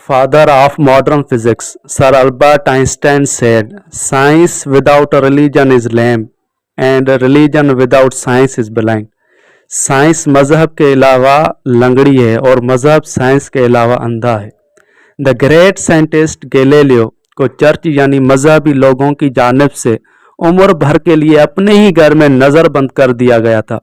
Father of modern physics, Sir Albert Einstein said, "Science without a religion is lame, and a religion without science is blind." Science मजहब के अलावा लंगड़ी है और मजहब science के अलावा अंधा है। द ग्रेट साइंटिस्ट गैलीलियो को चर्च यानी मजहबी लोगों की जानिब से उम्र भर के लिए अपने ही घर में नज़रबंद कर दिया गया था,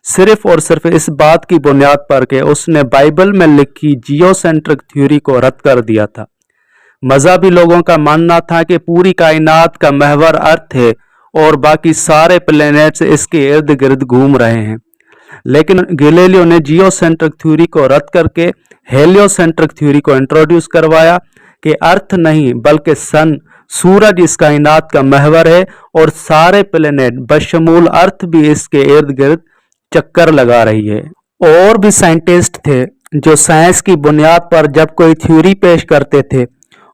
सिर्फ और सिर्फ इस बात की बुनियाद पर कि उसने बाइबल में लिखी जियोसेंट्रिक थ्योरी को रद्द कर दिया था। मजहबी लोगों का मानना था कि पूरी कायनात का महवर अर्थ है और बाकी सारे प्लैनेट्स इसके इर्द गिर्द घूम रहे हैं। लेकिन गैलीलियो ने जियोसेंट्रिक थ्योरी को रद्द करके हेलियोसेंट्रिक थ्योरी को इंट्रोड्यूस करवाया कि अर्थ नहीं बल्कि सन, सूरज इस कायनात का महवर है और सारे प्लैनेट बशमूल अर्थ भी इसके इर्द गिर्द चक्कर लगा रही है। और भी साइंटिस्ट थे जो साइंस की बुनियाद पर जब कोई थ्योरी पेश करते थे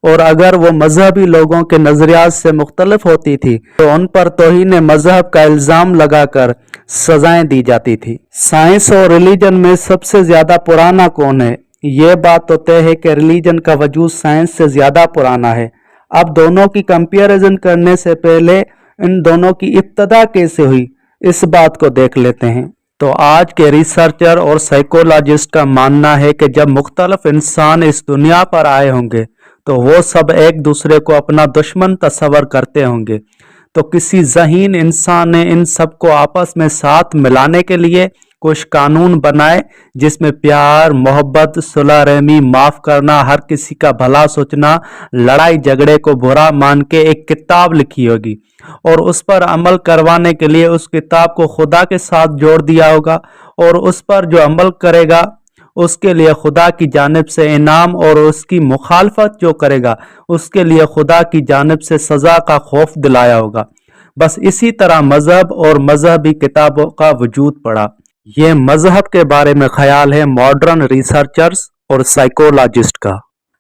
और अगर वो मजहबी लोगों के नजरियात से मुख्तलिफ होती थी तो उन पर तौहीन मजहब का इल्ज़ाम लगाकर सजाएं दी जाती थी। साइंस और रिलीजन में सबसे ज़्यादा पुराना कौन है? ये बात तो तय है कि रिलीजन का वजूद साइंस से ज़्यादा पुराना है। अब दोनों की कंपैरिजन करने से पहले इन दोनों की इब्तदा कैसे हुई इस बात को देख लेते हैं। तो आज के रिसर्चर और साइकोलॉजिस्ट का मानना है कि जब मुख्तलिफ इंसान इस दुनिया पर आए होंगे तो वो सब एक दूसरे को अपना दुश्मन तस्वर करते होंगे, तो किसी ज़हीन इंसान ने इन सबको आपस में साथ मिलाने के लिए कुछ कानून बनाए जिसमें प्यार, मोहब्बत, सुलह रहमी, माफ़ करना, हर किसी का भला सोचना, लड़ाई झगड़े को बुरा मान के एक किताब लिखी होगी और उस पर अमल करवाने के लिए उस किताब को खुदा के साथ जोड़ दिया होगा और उस पर जो अमल करेगा उसके लिए खुदा की जानिब से इनाम और उसकी मुखालफत जो करेगा उसके लिए खुदा की जानिब से सज़ा का खौफ दिलाया होगा। बस इसी तरह मज़हब और मज़हबी किताबों का वजूद पड़ा। ये मज़हब के बारे में ख्याल है मॉडर्न रिसर्चर्स और साइकोलॉजिस्ट का।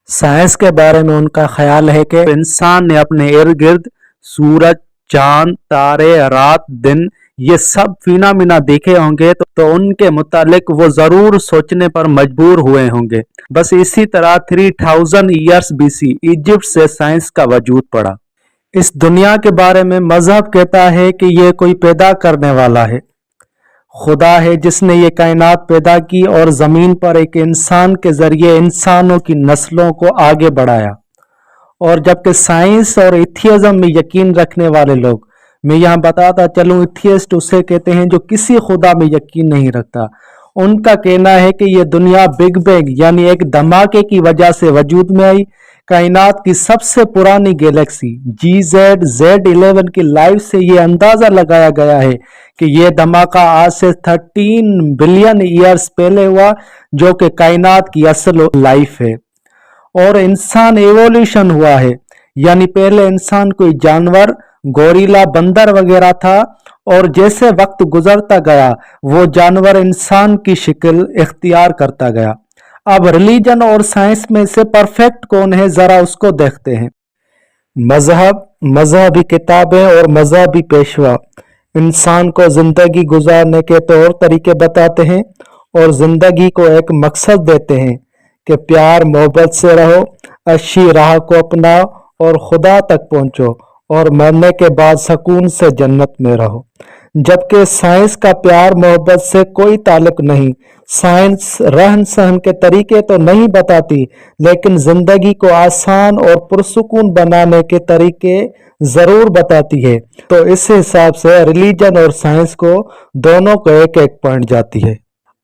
साइंस के बारे में उनका ख्याल है कि इंसान ने अपने इर्द गिर्द सूरज, चांद, तारे, रात, दिन ये सब फिनोमेना देखे होंगे तो उनके मुतालिक वो जरूर सोचने पर मजबूर हुए होंगे। बस इसी तरह 3000 ईयर्स बीसी इजिप्ट से साइंस का वजूद पड़ा। इस दुनिया के बारे में मजहब कहता है कि ये कोई पैदा करने वाला है, खुदा है जिसने ये कायनात पैदा की और ज़मीन पर एक इंसान के ज़रिए इंसानों की नस्लों को आगे बढ़ाया। और जबकि साइंस और एथियज़म में यकीन रखने वाले लोग, मैं यहाँ बताता चलूँ, एथियस्ट उसे कहते हैं जो किसी खुदा में यकीन नहीं रखता, उनका कहना है कि ये दुनिया बिग बैंग यानी एक धमाके की वजह से वजूद में आई। कायनात की सबसे पुरानी गैलेक्सी GZ11 की लाइफ से ये अंदाज़ा लगाया गया है कि ये धमाका आज से 13 बिलियन ईयर्स पहले हुआ, जो कि कायनात की असल लाइफ है। और इंसान एवोल्यूशन हुआ है, यानी पहले इंसान कोई जानवर, गोरिल्ला, बंदर वगैरह था और जैसे वक्त गुजरता गया वो जानवर इंसान की शक्ल इख्तियार करता गया। अब रिलीजन और साइंस में से परफेक्ट कौन है जरा उसको देखते हैं। मजहब, मजहबी किताबें और मजहबी पेशवा इंसान को जिंदगी गुजारने के तौर तरीके बताते हैं और जिंदगी को एक मकसद देते हैं कि प्यार मोहब्बत से रहो, अच्छी राह को अपनाओ और खुदा तक पहुंचो और मरने के बाद सुकून से जन्नत में रहो। जबकि साइंस का प्यार मोहब्बत से कोई ताल्लुक नहीं। साइंस रहन सहन के तरीके तो नहीं बताती, लेकिन जिंदगी को आसान और पुरसुकून बनाने के तरीके जरूर बताती है। तो इस हिसाब से रिलीजन और साइंस को दोनों को एक एक पॉइंट जाती है।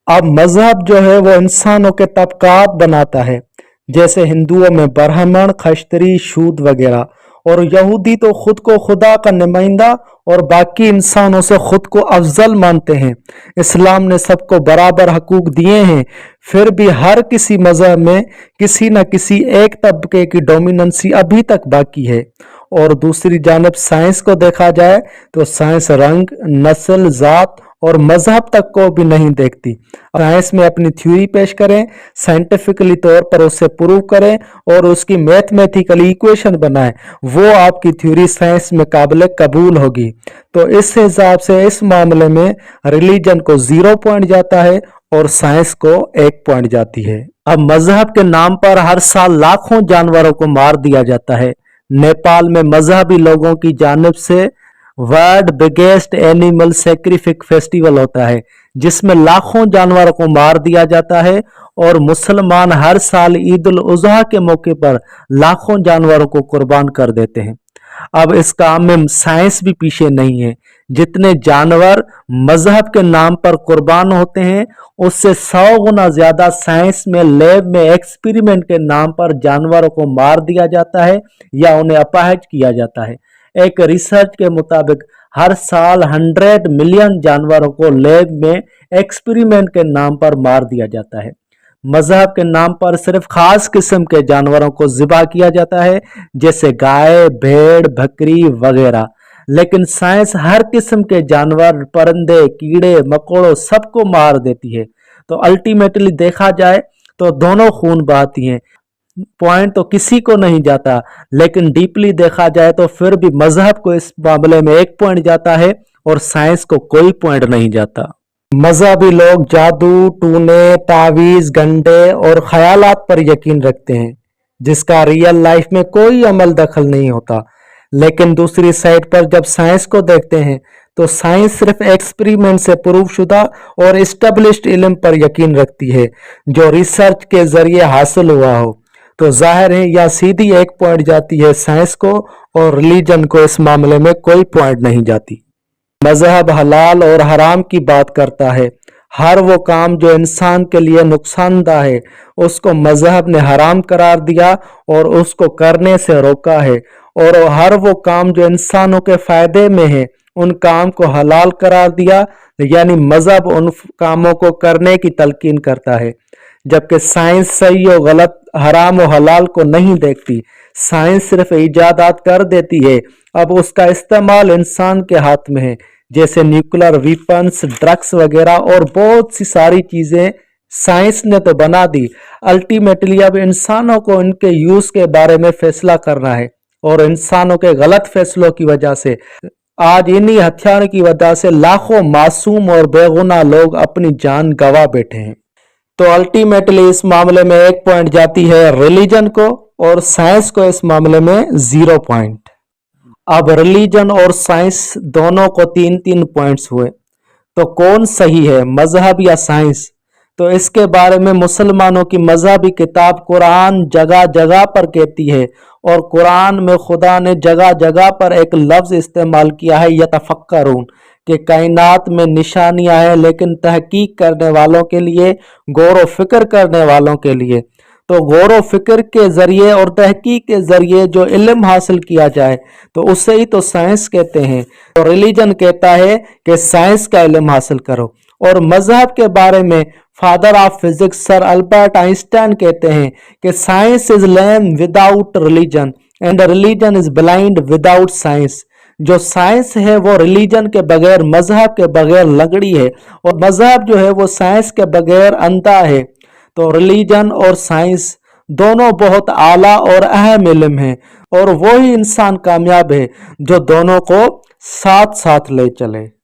अब मजहब जो है वो इंसानों के तबकात बनाता है, जैसे हिंदुओं में ब्राह्मण, खश्तरी, शूद्र वगैरह, और यहूदी तो खुद को खुदा का नुमाइंदा और बाकी इंसानों से खुद को अफजल मानते हैं। इस्लाम ने सबको बराबर हकूक दिए हैं, फिर भी हर किसी मजहब में किसी न किसी एक तबके की डोमिनेंसी अभी तक बाकी है। और दूसरी जानब साइंस को देखा जाए तो साइंस रंग, नस्ल, जात और मजहब तक को भी नहीं देखती। साइंस में अपनी थ्योरी पेश करें, साइंटिफिकली तौर पर उसे प्रूव करें और उसकी मैथमेटिकली इक्वेशन बनाएं, वो आपकी थ्योरी साइंस में काबिल कबूल होगी। तो इस हिसाब से इस मामले में रिलीजन को 0 पॉइंट जाता है और साइंस को 1 पॉइंट जाती है। अब मजहब के नाम पर हर साल लाखों जानवरों को मार दिया जाता है। नेपाल में मजहबी लोगों की जानिब से वर्ल्ड बिगेस्ट एनिमल सैक्रिफिक फेस्टिवल होता है, जिसमें लाखों जानवरों को मार दिया जाता है और मुसलमान हर साल ईद उल अजहा के मौके पर लाखों जानवरों को कुर्बान कर देते हैं। अब इस काम में साइंस भी पीछे नहीं है। जितने जानवर मजहब के नाम पर कुर्बान होते हैं, उससे 100 गुना ज्यादा साइंस में लैब में एक्सपेरिमेंट के नाम पर जानवरों को मार दिया जाता है या उन्हें अपाहिज किया जाता है। एक रिसर्च के मुताबिक हर साल 100 मिलियन जानवरों को लैब में एक्सपेरिमेंट के नाम पर मार दिया जाता है। मजहब के नाम पर सिर्फ खास किस्म के जानवरों को ज़िबा किया जाता है, जैसे गाय, भेड़, बकरी वगैरह। लेकिन साइंस हर किस्म के जानवर, परिंदे, कीड़े मकोड़ों सबको मार देती है। तो अल्टीमेटली देखा जाए तो दोनों खून बहाती हैं। पॉइंट तो किसी को नहीं जाता, लेकिन डीपली देखा जाए तो फिर भी मजहब को इस मामले में 1 पॉइंट जाता है और साइंस को कोई पॉइंट नहीं जाता। मजहबी लोग जादू, टूने, तावीज, गंडे और ख्यालात पर यकीन रखते हैं, जिसका रियल लाइफ में कोई अमल दखल नहीं होता। लेकिन दूसरी साइड पर जब साइंस को देखते हैं तो साइंस सिर्फ एक्सपेरिमेंट से प्रूव शुदा और एस्टेब्लिश्ड इल्म पर यकीन रखती है, जो रिसर्च के जरिए हासिल हुआ हो। तो जाहिर है या सीधी 1 पॉइंट जाती है साइंस को, और रिलीजन को इस मामले में कोई पॉइंट नहीं जाती। मजहब हलाल और हराम की बात करता है। हर वो काम जो इंसान के लिए नुकसानदा है, उसको मजहब ने हराम करार दिया और उसको करने से रोका है। और हर वो काम जो इंसानों के फायदे में है, उन काम को हलाल करार दिया, यानी मजहब उन कामों को करने की तलकीन करता है। जबकि साइंस सही और गलत, हराम और हलाल को नहीं देखती। साइंस सिर्फ इजादात कर देती है, अब उसका इस्तेमाल इंसान के हाथ में है, जैसे न्यूक्लियर वेपन्स, ड्रग्स वगैरह और बहुत सी सारी चीजें साइंस ने तो बना दी। अल्टीमेटली अब इंसानों को इनके यूज के बारे में फैसला करना है, और इंसानों के गलत फैसलों की वजह से आज इन्हीं हथियारों की वजह से लाखों मासूम और बेगुनाह लोग अपनी जान गंवा बैठे हैं। तो अल्टीमेटली इस मामले में 1 पॉइंट जाती है रिलीजन को, और साइंस को इस मामले में 0 पॉइंट। अब रिलीजन और साइंस दोनों को 3-3 पॉइंट्स हुए, तो कौन सही है, मजहब या साइंस? तो इसके बारे में मुसलमानों की मजहबी किताब कुरान जगह जगह पर कहती है, और कुरान में खुदा ने जगह जगह पर एक लफ्ज इस्तेमाल किया है, यतफक्करून, कि कायनात में निशानियां हैं, लेकिन तहकीक करने वालों के लिए, गौर व फिक्र करने वालों के लिए। तो गौर व फिक्र के जरिए और तहकीक के जरिए जो इल्म हासिल किया जाए, तो उसे ही तो साइंस कहते हैं। तो रिलीजन कहता है कि साइंस का इल्म हासिल करो। और मजहब के बारे में father of physics sir Albert Einstein कहते हैं कि science is lame without religion and religion is blind without science. जो साइंस है वो रिलीजन के बगैर, मजहब के बगैर लंगड़ी है, और मजहब जो है वो साइंस के बगैर अंधा है। तो रिलीजन और साइंस दोनों बहुत आला और अहम इल्म है, और वो ही इंसान कामयाब है जो दोनों को साथ साथ ले चले।